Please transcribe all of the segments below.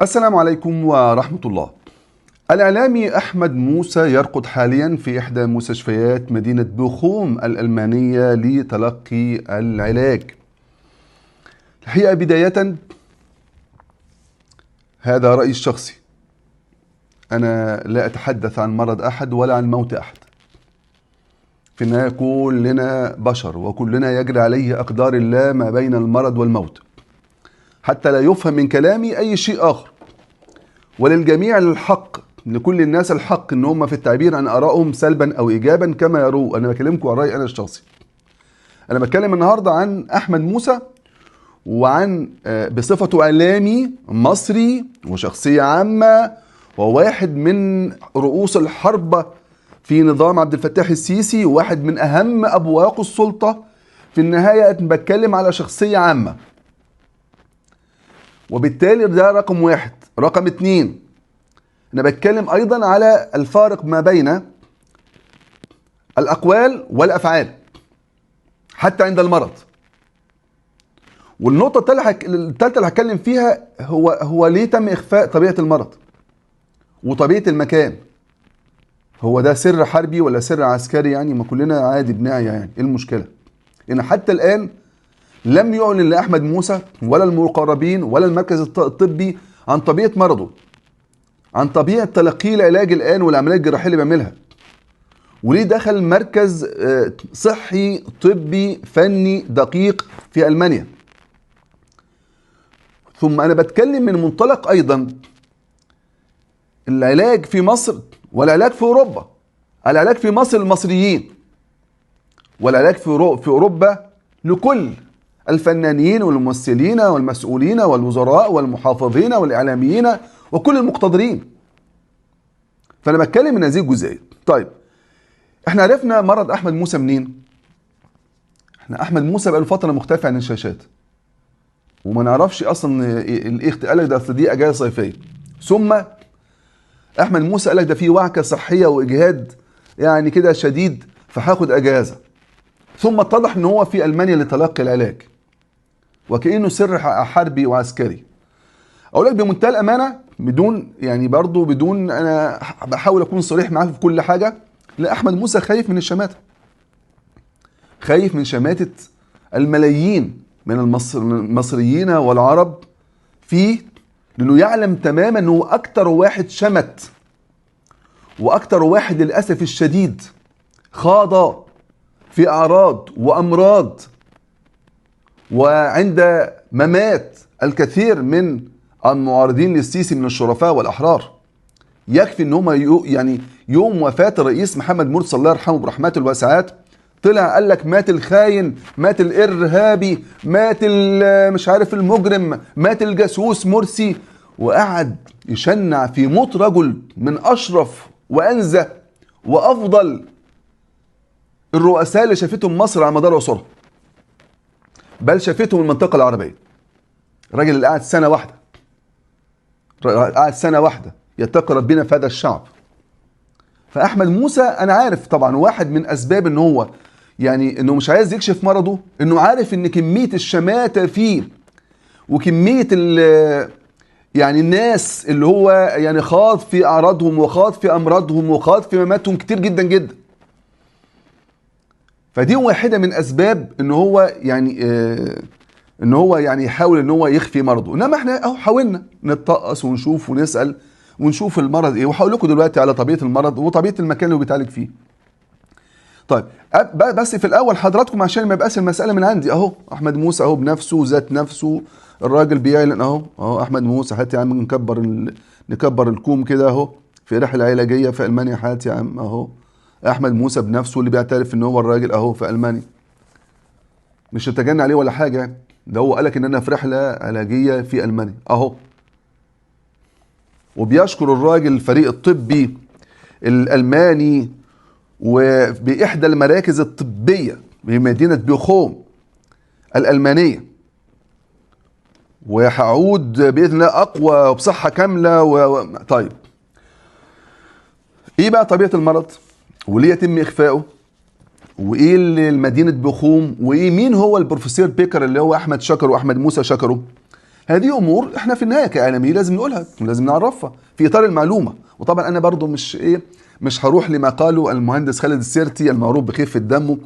السلام عليكم ورحمة الله. الإعلامي أحمد موسى يرقد حاليا في إحدى مستشفيات مدينة بوخوم الألمانية لتلقي العلاج. الحقيقة بداية هذا رأيي الشخصي، أنا لا أتحدث عن مرض أحد ولا عن موت أحد. في النهاية كلنا بشر وكلنا يجري عليه أقدار الله ما بين المرض والموت، حتى لا يفهم من كلامي أي شيء آخر. وللجميع الحق، لكل الناس الحق ان هم في التعبير عن ارائهم سلبا او ايجابا كما يروا. انا بكلمكم عن رايي انا الشخصي. انا بتكلم النهارده عن احمد موسى وعن بصفته اعلامي مصري وشخصيه عامه وواحد من رؤوس الحرب في نظام عبد الفتاح السيسي وواحد من اهم ابواق السلطه. في النهايه بتكلم على شخصيه عامه، وبالتالي ده رقم واحد. رقم اتنين، أنا بتكلم أيضا على الفارق ما بين الأقوال والأفعال حتى عند المرض. والنقطة الثالثة اللي هتكلم فيها هو ليه تم إخفاء طبيعة المرض وطبيعة المكان. هو ده سر حربي ولا سر عسكري؟ يعني ما كلنا عادي بنعيا، يعني إيه المشكلة؟ إن حتى الآن لم يعلن لأحمد موسى ولا المقربين ولا المركز الطبي عن طبيعة مرضه، عن طبيعة تلقيه العلاج الآن والعملية الجراحية اللي بيعملها، وليه دخل مركز صحي طبي فني دقيق في ألمانيا. ثم أنا بتكلم من منطلق أيضا العلاج في مصر والعلاج في أوروبا. العلاج في مصر للمصريين، والعلاج في أوروبا لكل الفنانين والممثلين والمسؤولين والوزراء والمحافظين والإعلاميين وكل المقتدرين. فأنا بتكلم من هذه الجزئية. طيب، احنا عرفنا مرض أحمد موسى منين؟ احنا أحمد موسى بقى له فترة مختفي عن الشاشات، وما نعرفش أصلا إيه. قال لك ده أصل دي أجازة صيفية، ثم أحمد موسى قال لك ده في وعكة صحية وإجهاد يعني كده شديد فهاخد أجازة، ثم اتضح إن هو في ألمانيا لتلقي العلاج وكأنه سر حربي وعسكري. أقول لك بمنتهى الأمانة، بدون أنا بحاول أكون صريح معاك في كل حاجة. لا، أحمد موسى خايف من الشماتة، خايف من شماتة الملايين من المصريين والعرب فيه، لأنه يعلم تماما أنه أكتر واحد شمت وأكتر واحد للأسف الشديد خاض في أعراض وأمراض، وعند ممات الكثير من المعارضين للسيسي من الشرفاء والأحرار. يكفي ان هم يوم وفاة الرئيس محمد مرسي الله يرحمه برحمته الواسعات طلع قال لك مات الخاين، مات الارهابي، مات مش عارف المجرم، مات الجاسوس مرسي، وقعد يشنع في موت رجل من اشرف وانزه وافضل الرؤساء اللي شافتهم مصر على مدار عصورها، بل شافتهم المنطقة العربية. الراجل اللي قعد سنة واحدة يتقي ربنا في هذا الشعب. فأحمد موسى أنا عارف طبعا واحد من أسباب إن هو إنه مش عايز يكشف مرضه، إنه عارف إن كمية الشماتة فيه وكمية الناس اللي هو خاض في أعراضهم وخاض في أمراضهم وخاض في مماتهم كتير جدا جدا. فدي واحدة من أسباب إن هو يحاول إن هو يخفي مرضه. إنما إحنا أهو حاولنا نتطقص ونشوف ونسأل ونشوف المرض ايه، وهقول لكم دلوقتي على طبيعه المرض وطبيعه المكان اللي هو بيتعالج فيه. طيب، بس في الاول حضراتكم عشان ما يبقاش المساله من عندي، اهو احمد موسى اهو بنفسه ذات نفسه الراجل بيعلن اهو احمد موسى. هات يا عم نكبر الكوم كده اهو في رحله علاجيه في المانيا. هات يا عم اهو احمد موسى بنفسه اللي بيعترف ان هو الراجل اهو في المانيا، مش تتجنى عليه ولا حاجه. ده هو قالك ان انا في رحله علاجيه في المانيا اهو، وبيشكر الراجل الفريق الطبي الألماني وبإحدى المراكز الطبية بمدينة بوخوم الألمانية، وهعود بإذن الله أقوى وبصحة كاملة طيب، إيه بقى طبيعة المرض وليه يتم إخفائه وإيه المدينة بوخوم وإيه مين هو البروفيسور بيكر اللي هو أحمد شكره وأحمد موسى شكره؟ هذه امور احنا في النهايه كاعلاميين لازم نقولها، لازم نعرفها في اطار المعلومه. وطبعا انا برضو مش هروح لما قاله المهندس خالد السيرتي المعروف بخفه دمه.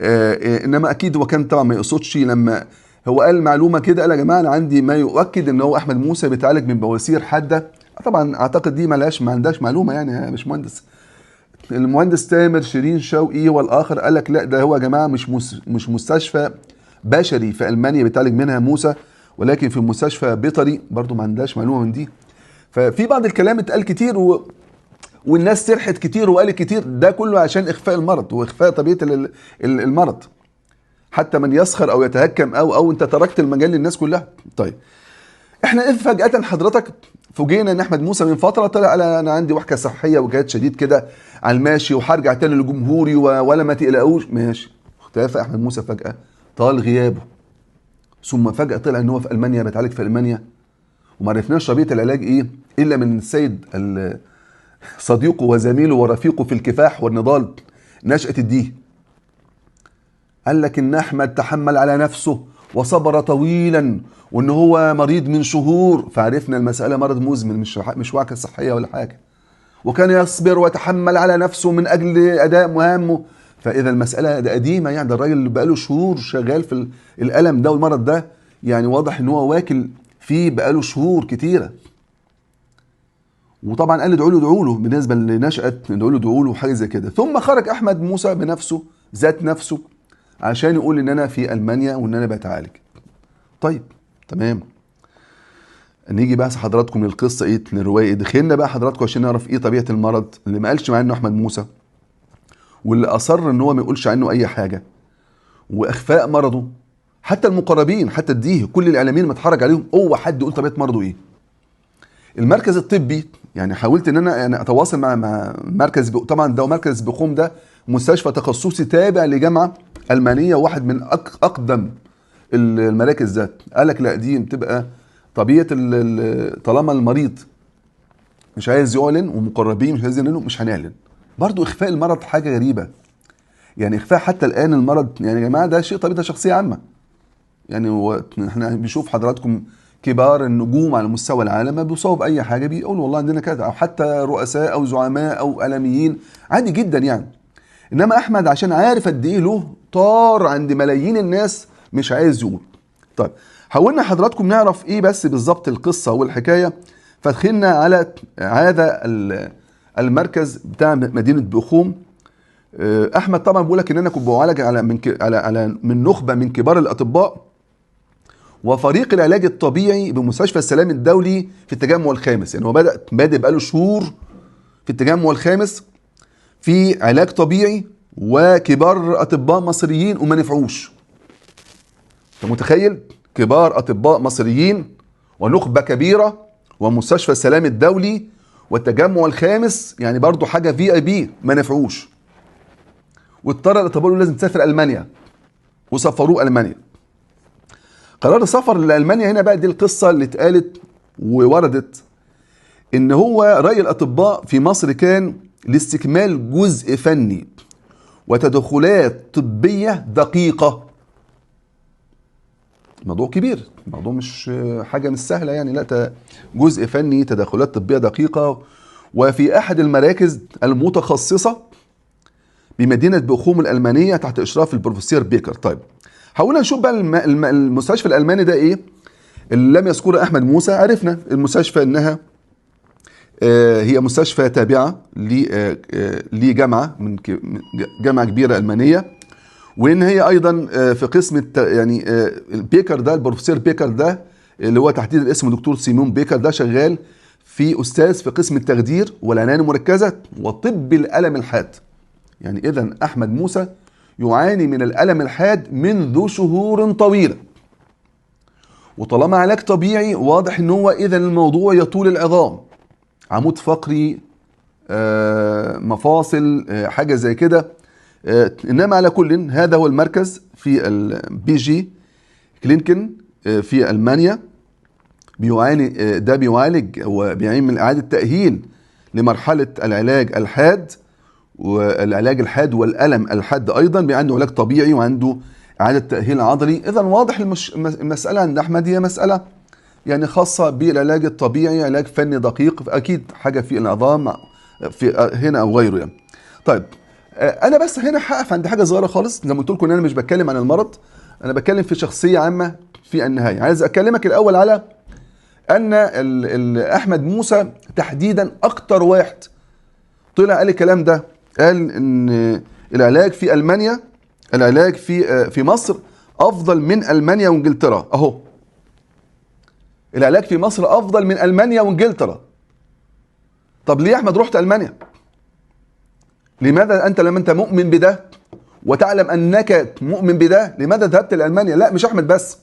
انما اكيد هو كان طبعا ما يقصدش لما هو قال معلومه كده، قال يا جماعه انا عندي ما يؤكد ان هو احمد موسى بيتعالج من بواسير حاده. طبعا اعتقد دي ما عندهاش معلومه يعني يا باشمهندس. المهندس تامر شيرين شوقي والاخر قال لك لا ده هو يا جماعه مش مستشفى بشري في المانيا بيتعالج منها موسى، ولكن في مستشفى بيطري. برضو ما عندهاش معلومه من دي. ففي بعض الكلام اتقال كتير والناس سرحت كتير وقالت كتير، ده كله عشان اخفاء المرض واخفاء طبيعه المرض. حتى من يسخر او يتهكم او انت تركت المجال للناس كلها. طيب احنا اذ فجاه حضرتك فوجئنا ان احمد موسى من فتره طلع قال انا عندي وحكه صحيه وجهاد شديد كده على الماشي وهرجع تاني لجمهوري ولا ما تقلقوش. ماشي، اختفى احمد موسى فجاه، طال غيابه، ثم فجاه طلع ان هو في المانيا بيتعالج في المانيا، وما عرفناش طبيعه العلاج ايه الا من السيد صديقه وزميله ورفيقه في الكفاح والنضال نشأة الدين. قال لك ان احمد تحمل على نفسه وصبر طويلا وان هو مريض من شهور، فعرفنا المسألة مرض مزمن مش وعكة صحية ولا حاجة، وكان يصبر ويتحمل على نفسه من اجل اداء مهامه. فاذا المسألة ده قديمة يعني، ده الراجل اللي بقاله شهور شغال في الالم ده والمرض ده، يعني واضح ان هو واكل فيه بقاله شهور كتيرة. وطبعا قال ادعوا له بالنسبه لنشأة ادعوا له وحاجه زي كده. ثم خرج احمد موسى بنفسه ذات نفسه عشان يقول ان انا في المانيا وان انا بتعالج. طيب تمام، نيجي بقى حضراتكم للقصه ايه، للروايه. دخلنا بقى حضراتكم عشان نعرف ايه طبيعه المرض اللي ما قالش مع انه احمد موسى، واللي اصر ان هو ما يقولش عنه اي حاجه، واخفاء مرضه. حتى المقربين، حتى الديه، كل الاعلاميين متحرج عليهم اوعى حد يقول طبيعه مرضه ايه. المركز الطبي يعني حاولت ان انا يعني اتواصل مع مركز طبعا ده مركز بخوم، ده مستشفى تخصصي تابع لجامعه المانيه، واحد من اقدم المراكز ذات. قال لك لا دي بتبقى طبيعه طالما المريض مش عايز يعلن ومقربين مش عايزين يعلنوا مش هنعلن. برضو اخفاء المرض حاجه غريبه يعني، اخفاء حتى الان المرض يعني يا جماعه ده شيء طبيعي، ده شخصيه عامه يعني. احنا بنشوف حضراتكم كبار النجوم على مستوى العالم ما بيوصفوا باي حاجه بيقولوا والله عندنا كذا، او حتى رؤساء او زعماء او اعلاميين عادي جدا يعني. انما احمد عشان عارف قد ايه له طار عند ملايين الناس مش عايز يقول. طيب حاولنا حضراتكم نعرف ايه بس بالظبط القصه والحكايه، فدخلنا على هذا المركز بتاع مدينه بخوم. احمد طبعا بيقول لك ان انا كنت بعالج على من نخبه من كبار الاطباء وفريق العلاج الطبيعي بمستشفى السلام الدولي في التجمع الخامس. يعني هو بادئ بقاله شهور في التجمع الخامس في علاج طبيعي وكبار اطباء مصريين وما نفعوش. انت متخيل؟ كبار اطباء مصريين ونخبه كبيره ومستشفى السلام الدولي والتجمع الخامس، يعني برضو حاجه VIP ما نفعوش. واضطر الاطباء لازم تسافر المانيا وسفروه المانيا. قرار السفر لألمانيا هنا بقى دي القصة اللي اتقالت ووردت، ان هو رأي الأطباء في مصر كان لاستكمال جزء فني وتدخلات طبية دقيقة. موضوع كبير، الموضوع مش حاجة مش سهلة يعني، لا جزء فني تدخلات طبية دقيقة وفي أحد المراكز المتخصصة بمدينة بخوم الألمانية تحت إشراف البروفيسور بيكر. طيب حاولنا نشوف بقى المستشفى الألماني ده إيه اللي لم يذكره أحمد موسى. عرفنا المستشفى إنها هي مستشفى تابعة لجامعة من جامعة كبيرة ألمانية، وإن هي أيضا في قسم يعني بيكر ده البروفيسور بيكر ده اللي هو تحديد اسمه دكتور سيمون بيكر ده شغال في أستاذ في قسم التخدير والعناية المركزة وطب الألم الحاد. يعني إذن أحمد موسى يعاني من الألم الحاد منذ شهور طويلة، وطالما علاج طبيعي واضح ان هو اذا الموضوع يطول العظام، عمود فقري، مفاصل، حاجة زي كده. انما على كل هذا هو المركز في البي جي كلينكن في ألمانيا بيعاني، ده بيعالج وبيعمل من إعادة تأهيل لمرحلة العلاج الحاد والعلاج الحاد والألم الحاد أيضا، عنده علاج طبيعي وعنده إعادة تأهيل عضلي. إذا واضح المسألة عند أحمد هي مسألة يعني خاصه بالعلاج الطبيعي، علاج فني دقيق، اكيد حاجه في العظام في هنا او غيره يعني. طيب انا بس هنا هقف عند حاجه صغيره خالص، زي ما قلت لكم ان انا مش بتكلم عن المرض، انا بتكلم في شخصيه عامه في النهايه. عايز اكلمك الاول على ان احمد موسى تحديدا اكتر واحد طلع قال الكلام ده، قال ان العلاج في المانيا، العلاج في مصر افضل من المانيا وانجلترا. اهو العلاج في مصر افضل من المانيا وانجلترا. طب ليه يا احمد رحت المانيا؟ لماذا انت لما انت مؤمن بده وتعلم انك مؤمن بده لماذا ذهبت لالمانيا؟ لا مش احمد بس،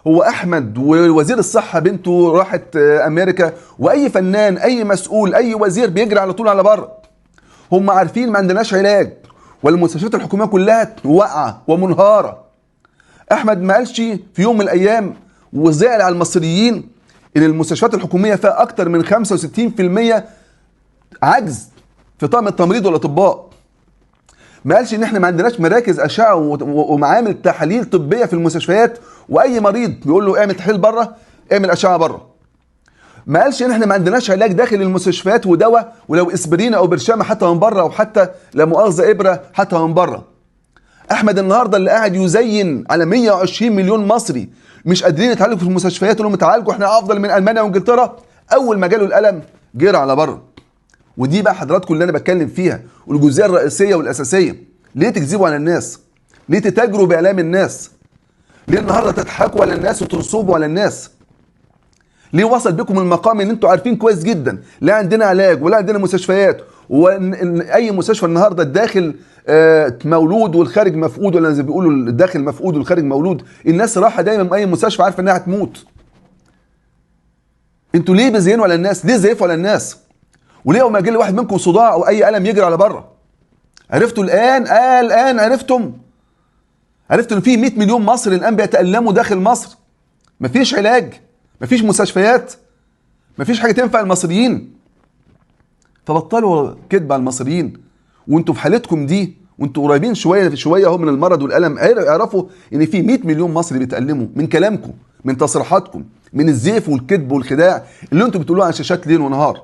هو احمد ووزير الصحه بنته راحت امريكا، واي فنان اي مسؤول اي وزير بيجري على طول على بره. هم عارفين ما عندناش علاج والمستشفيات الحكوميه كلها واقعه ومنهاره. احمد ما قالش في يوم من الايام وزعل على المصريين ان المستشفيات الحكوميه فيها اكتر من 65% عجز في طاقم التمريض والاطباء. ما قالش ان احنا ما عندناش مراكز اشعه ومعامل تحاليل طبيه في المستشفيات، واي مريض بيقول له اعمل تحليل بره، اعمل اشعه بره. ما قالش ان احنا ما عندناش علاج داخل المستشفيات ودواء ولو اسبرين او برشامه حتى من بره، وحتى لا مؤاخذه ابره حتى من بره. احمد النهارده اللي قاعد يزين على 120 مليون مصري مش قادرين يتعالجوا في المستشفيات ولهم يتعالجوا احنا افضل من المانيا وانجلترا، اول ما جاله الالم جرى على بره. ودي بقى حضراتكم اللي انا بتكلم فيها، والجزئيه الرئيسيه والاساسيه. ليه تكذبوا على الناس؟ ليه تتاجروا باعلام الناس؟ ليه النهارده تضحكوا على الناس وتنصبوا على الناس؟ ليه وصل بكم المقام ان انتوا عارفين كويس جدا لا عندنا علاج ولا عندنا مستشفيات، وان اي مستشفى النهارده الداخل مولود والخارج مفقود، ولا زي ما بيقولوا الداخل مفقود والخارج مولود. الناس رايحه دايما اي مستشفى عارفه انها هتموت. انتوا ليه بتزينوا على الناس؟ ليه زيفوا على الناس؟ وليه يوم ما يجي واحد منكم صداع او اي الم يجري على بره؟ عرفتوا الان؟ الان عرفتم ان في 100 مليون مصري الان بيتالموا داخل مصر. مفيش علاج، مفيش مستشفيات، مفيش حاجه تنفع المصريين. فبطلوا كذب على المصريين، وانتوا في حالتكم دي وانتوا قريبين شويه اهو من المرض والالم، اعرفوا ان في 100 مليون مصري بيتالموا من كلامكم، من تصريحاتكم، من الزيف والكذب والخداع اللي انتوا بتقولوها على شاشات ليل ونهار.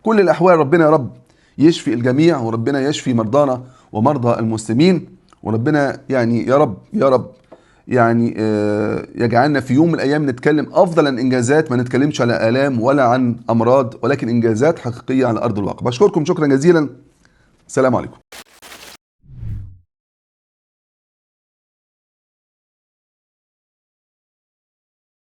كل الاحوال ربنا يا رب يشفي الجميع، وربنا يشفي مرضانا ومرضى المسلمين، وربنا يعني يا رب يعني يجعلنا في يوم من الايام نتكلم افضل عن انجازات، ما نتكلمش على الام ولا عن امراض، ولكن انجازات حقيقيه على ارض الواقع. بشكركم شكرا جزيلا، السلام عليكم.